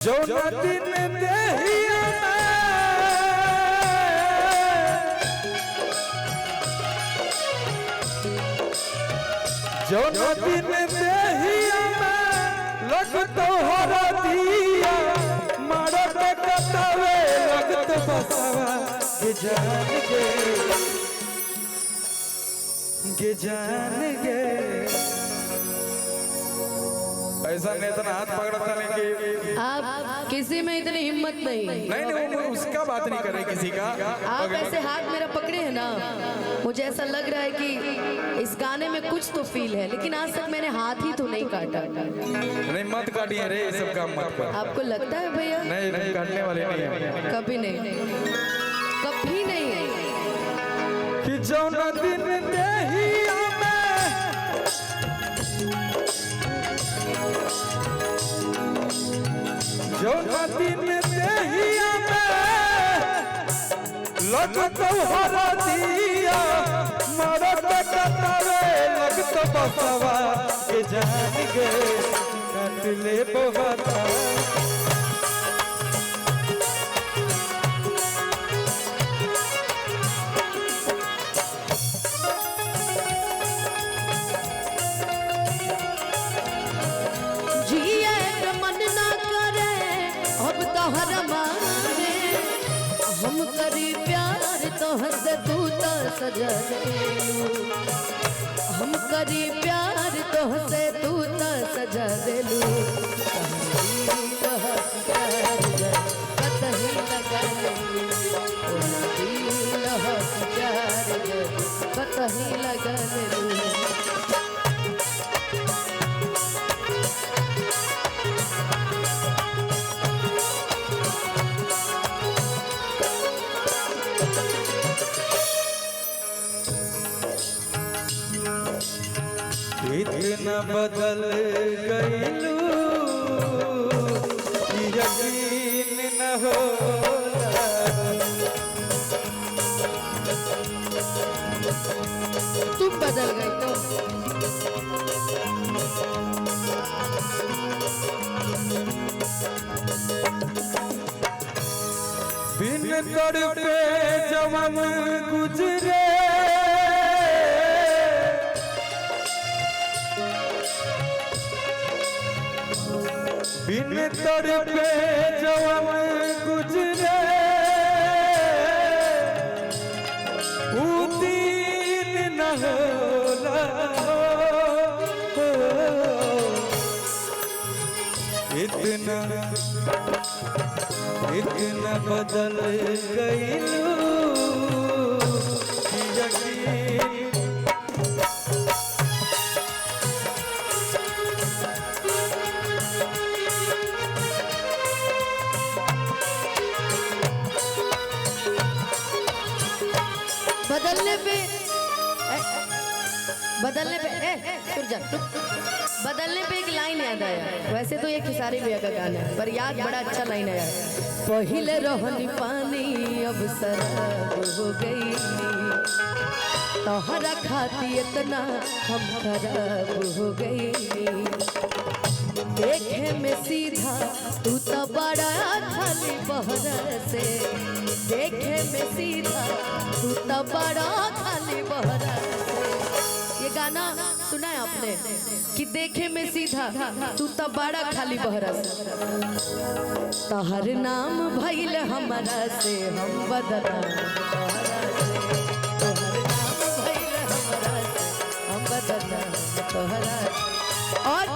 जो दिन देहिया जो दिन देहिया लग तो हरा दिया मरद कतवे लगत बसवा के जान गे ऐसा नहीं इतना हाथ पकड़ता नहीं कि आप किसी में इतनी हिम्मत नहीं उसका बात नहीं करे किसी का। आप ऐसे हाथ मेरा पकड़े हैं ना, मुझे ऐसा लग रहा है कि इस गाने में कुछ तो फील है, लेकिन आज तक मैंने हाथ ही तो नहीं काटा। नहीं मत काटिए रे, ये सब काम मत कर। आपको लगता है भैया? नहीं काटने वाले नहीं है, कभी नहीं, कभी नहीं। कि जो न दिन देहिया जो दिन देहिया लग तो हरा दिया मरद कतवे लगत बसवा के जान गे काट ले बहता हम करी प्यार तो हद तू तो सजा देलू, हम करी प्यार तो हसे तू तो सजा देलू। कतही लगा लेलू, कतही लगा लेलू। इतना बदल गईलू यकीन न होला, तुम बदल गई तो बिन तड़पे जवान गुजरे बिन तड़पे जवान गुजरे दिन न होला इतना बदल गईलू यकीन बदलने पे एक लाइन याद आया। वैसे तो ये खिसारी भैया का गाना है, पर याद बड़ा अच्छा लाइन आया। पहले रहनी पानी अब शराब हो गई, तोहरा खाती इतना हम खराब हो गई। देखे में सीधा तू तो बड़ा खाली बहरा से, देखे में सीधा तू तो बड़ा खाली बहरा से। ये गाना सुना है आपने कि देखे में सीधा तू तो बड़ा खाली बहरा से। तहर नाम भइल हमारा से हम बदला, तोहर नाम भइल हमारा से हम बदला तोहरा। और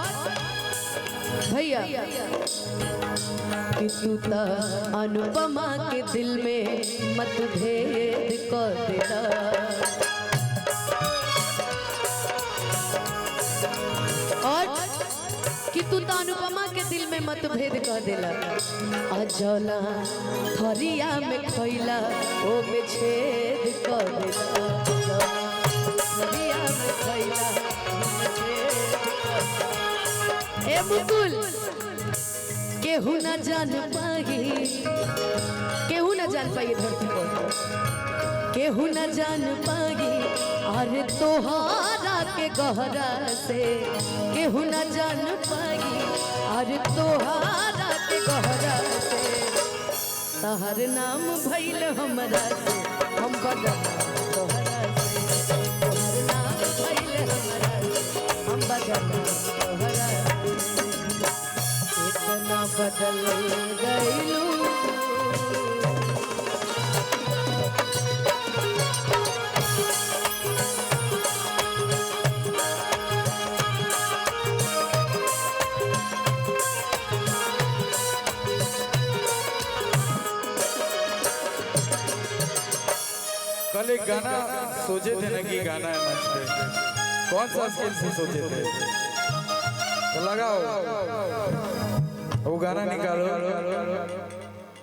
भैया कि तू तो अनुपमा के दिल में मतभेद कर देला, और कि तू तो अनुपमा के दिल में मतभेद कर देला। अजला थरिया में खैला ओ में छेद कर देला, थरिया में खैला ओ में छेद कर देला। ए मुकुल केहू न जान पाई, केहू न जान पाई धरती पर, केहू न जान पाई अरे तोहारा के गहरा से, केहू न जान पाई अरे तोहारा के गहरा से तहर नाम भइल हमरा से हम बदल तोहरा से तोहर नाम भइल हमरा से हम बदल तोहरा से इतना बदल गइलू कल एक गाना सोचे थे ना कि गाना है मंच पे, कौन सा स्किल से सोचे थे? तो लगाओ वो गाना निकालो।